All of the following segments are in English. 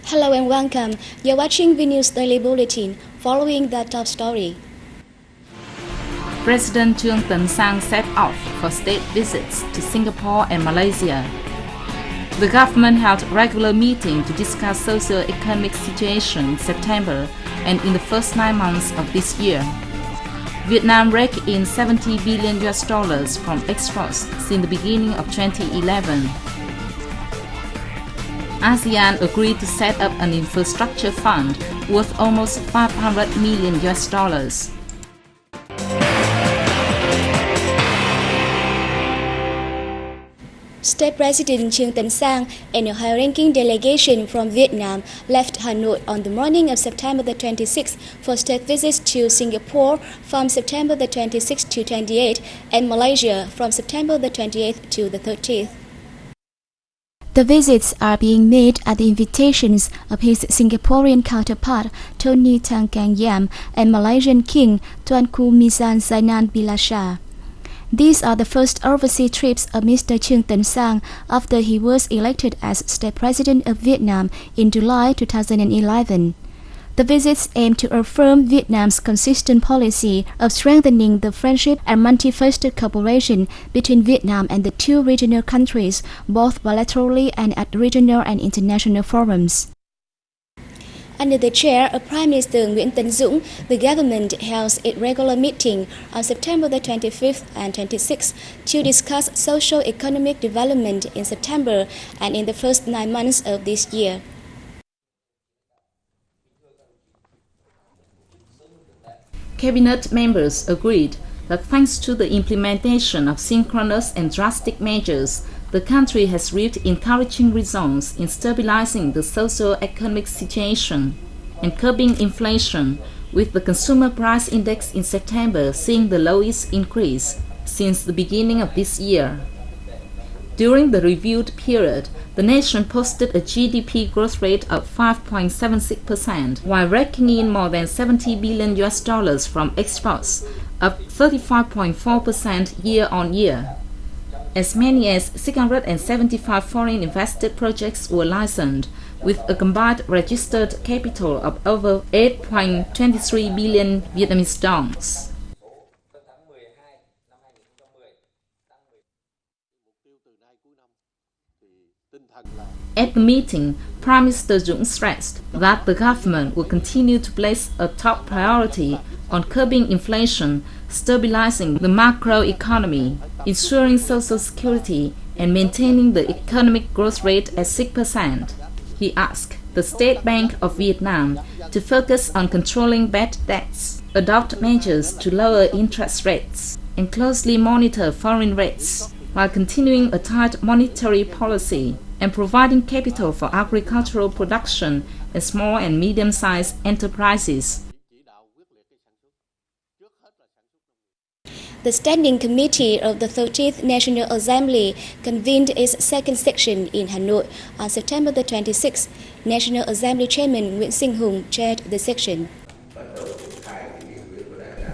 Hello and welcome. You're watching Vnews Daily Bulletin. Following the top story. President Ttxvn set off for state visits to Singapore and Malaysia. The government held a regular meeting to discuss socio-economic situation in September and in the first 9 months of this year. Vietnam raked in $70 billion from exports since the beginning of 2011. ASEAN agreed to set up an infrastructure fund worth almost $500 million. State President Trương Tấn Sang and a high-ranking delegation from Vietnam left Hanoi on the morning of September the 26th for state visits to Singapore from September the 26th to 28th and Malaysia from September the 28th to the 30th. The visits are being made at the invitations of his Singaporean counterpart Tony Tan Kang Yam and Malaysian King Tuanku Mizan Zainan Bila Shah. These are the first overseas trips of Mr. Trương Tấn Sang after he was elected as State President of Vietnam in July 2011. The visits aim to affirm Vietnam's consistent policy of strengthening the friendship and multi-faceted cooperation between Vietnam and the two regional countries, both bilaterally and at regional and international forums. Under the chair of Prime Minister Nguyễn Tấn Dũng, the government held a regular meeting on September the 25th and 26th to discuss socio-economic development in September and in the first 9 months of this year. Cabinet members agreed that thanks to the implementation of synchronous and drastic measures, the country has reaped encouraging results in stabilizing the socio-economic situation and curbing inflation, with the consumer price index in September seeing the lowest increase since the beginning of this year. During the reviewed period, the nation posted a GDP growth rate of 5.76%, while raking in more than $70 billion from exports, up 35.4% year-on-year. As many as 675 foreign invested projects were licensed, with a combined registered capital of over 8.23 billion Vietnamese đồng. At the meeting, Prime Minister Dũng stressed that the government will continue to place a top priority on curbing inflation, stabilizing the macroeconomy, ensuring social security, and maintaining the economic growth rate at 6%. He asked the State Bank of Vietnam to focus on controlling bad debts, adopt measures to lower interest rates, and closely monitor foreign rates, while continuing a tight monetary policy and providing capital for agricultural production and small and medium-sized enterprises. The Standing Committee of the 13th National Assembly convened its second session in Hanoi on September the 26th. National Assembly Chairman Nguyễn Sinh Hùng chaired the session.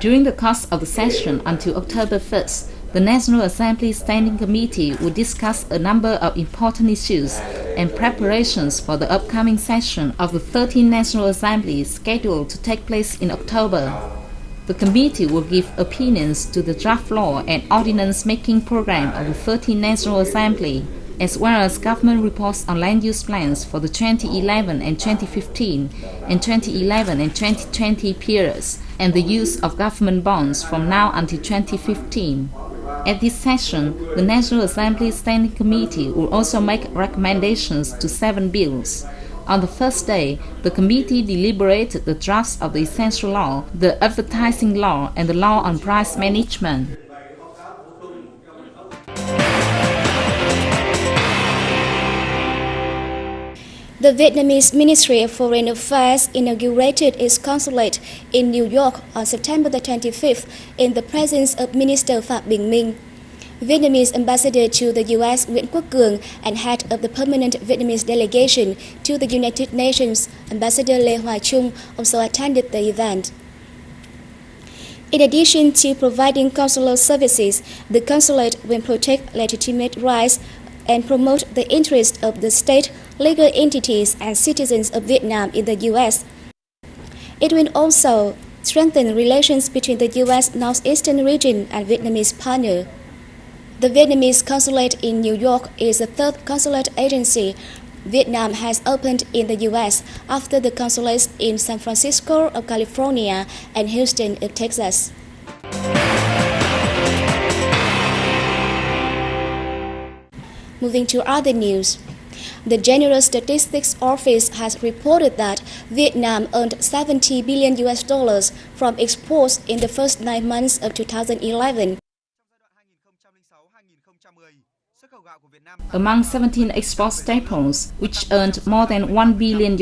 During the course of the session until October 1st, the National Assembly Standing Committee will discuss a number of important issues and preparations for the upcoming session of the 13th National Assembly scheduled to take place in October. The committee will give opinions to the draft law and ordinance-making program of the 13th National Assembly, as well as government reports on land use plans for the 2011 and 2015 and 2011 and 2020 periods, and the use of government bonds from now until 2015. At this session, the National Assembly Standing Committee will also make recommendations to 7 bills. On the first day, the committee deliberated the drafts of the essential law, the advertising law, and the law on price management. The Vietnamese Ministry of Foreign Affairs inaugurated its consulate in New York on September the 25th in the presence of Minister Phạm Bình Minh. Vietnamese ambassador to the U.S. Nguyễn Quốc Cường and head of the permanent Vietnamese delegation to the United Nations, Ambassador Lê Hoài Trung, also attended the event. In addition to providing consular services, the consulate will protect legitimate rights and promote the interests of the state, legal entities and citizens of Vietnam in the U.S. It will also strengthen relations between the U.S. Northeastern region and Vietnamese partner. The Vietnamese consulate in New York is the third consulate agency Vietnam has opened in the U.S. after the consulates in San Francisco of California and Houston of Texas. Moving to other news. The General Statistics Office has reported that Vietnam earned $70 billion from exports in the first 9 months of 2011. Among 17 export staples, which earned more than $1 billion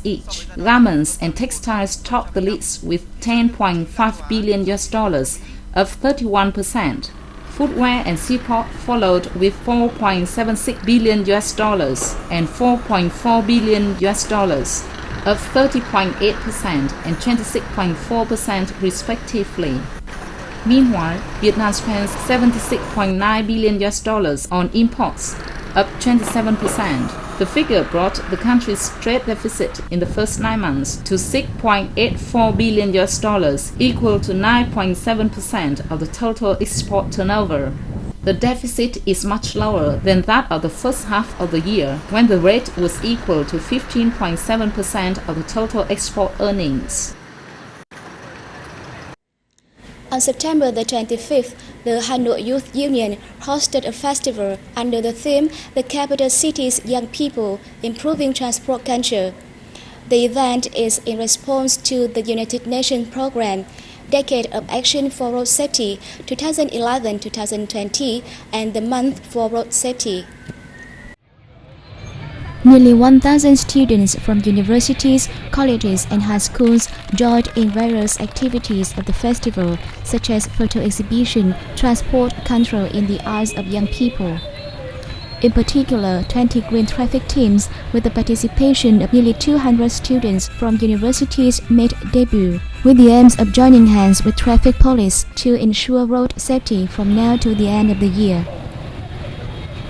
each, garments and textiles topped the list with $10.5 billion, up 31%. Footwear and seaport followed with $4.76 billion and $4.4 billion, up 30.8% and 26.4% respectively. Meanwhile, Vietnam spent $76.9 billion on imports, up 27%. The figure brought the country's trade deficit in the first 9 months to $6.84 billion, equal to 9.7% of the total export turnover. The deficit is much lower than that of the first half of the year, when the rate was equal to 15.7% of the total export earnings. On September the 25th, the Hanoi Youth Union hosted a festival under the theme The Capital City's Young People, Improving Transport Culture. The event is in response to the United Nations Program, Decade of Action for Road Safety 2011-2020 and the Month for Road Safety. Nearly 1,000 students from universities, colleges and high schools joined in various activities of the festival, such as photo exhibition, transport control in the eyes of young people. In particular, 20 green traffic teams with the participation of nearly 200 students from universities made debut, with the aims of joining hands with traffic police to ensure road safety from now to the end of the year.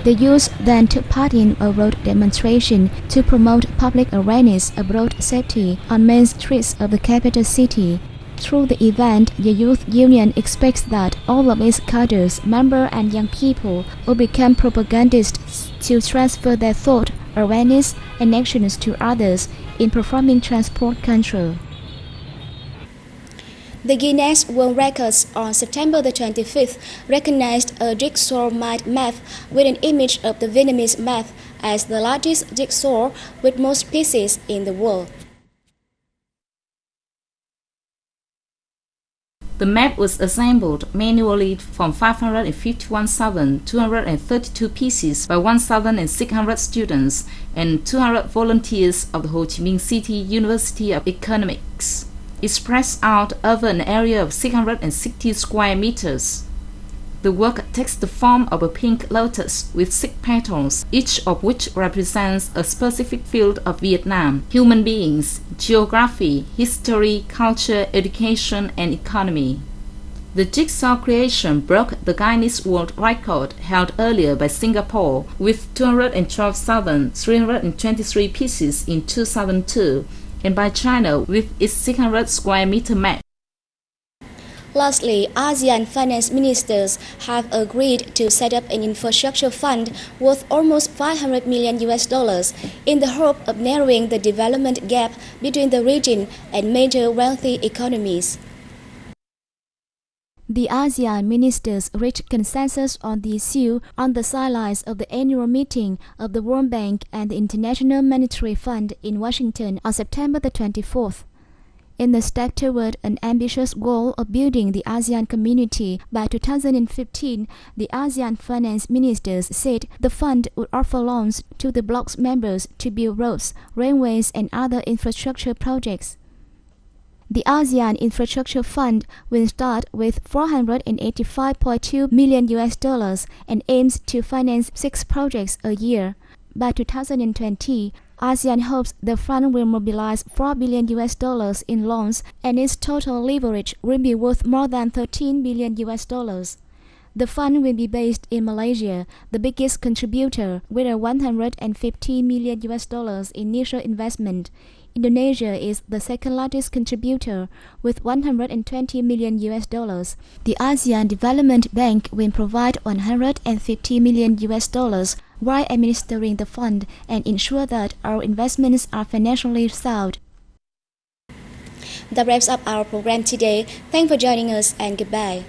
The youth then took part in a road demonstration to promote public awareness of road safety on main streets of the capital city. Through the event, the Youth Union expects that all of its cadres, members and young people will become propagandists to transfer their thought, awareness and actions to others in performing transport control. The Guinness World Records on September the 25th recognized a jigsaw map with an image of the Vietnamese map as the largest jigsaw with most pieces in the world. The map was assembled manually from 551,232 pieces by 1,600 students and 200 volunteers of the Ho Chi Minh City University of Economics. It spreads out over an area of 660 square meters. The work takes the form of a pink lotus with 6 petals, each of which represents a specific field of Vietnam: human beings, geography, history, culture, education, and economy. The jigsaw creation broke the Guinness World Record held earlier by Singapore with 212,323 pieces in 2002, and by China with its 600 square meter map. Lastly, ASEAN finance ministers have agreed to set up an infrastructure fund worth almost $500 million in the hope of narrowing the development gap between the region and major wealthy economies. The ASEAN ministers reached consensus on the issue on the sidelines of the annual meeting of the World Bank and the International Monetary Fund in Washington on September the 24th. In the step toward an ambitious goal of building the ASEAN community by 2015, the ASEAN finance ministers said the fund would offer loans to the bloc's members to build roads, railways and other infrastructure projects. The ASEAN Infrastructure Fund will start with $485.2 million and aims to finance 6 projects a year. By 2020, ASEAN hopes the fund will mobilize $4 billion in loans and its total leverage will be worth more than $13 billion. The fund will be based in Malaysia, the biggest contributor, with a $150 million initial investment. Indonesia is the second largest contributor with $120 million. The ASEAN Development Bank will provide $150 million while administering the fund and ensure that our investments are financially sound. That wraps up our program today. Thanks for joining us and goodbye.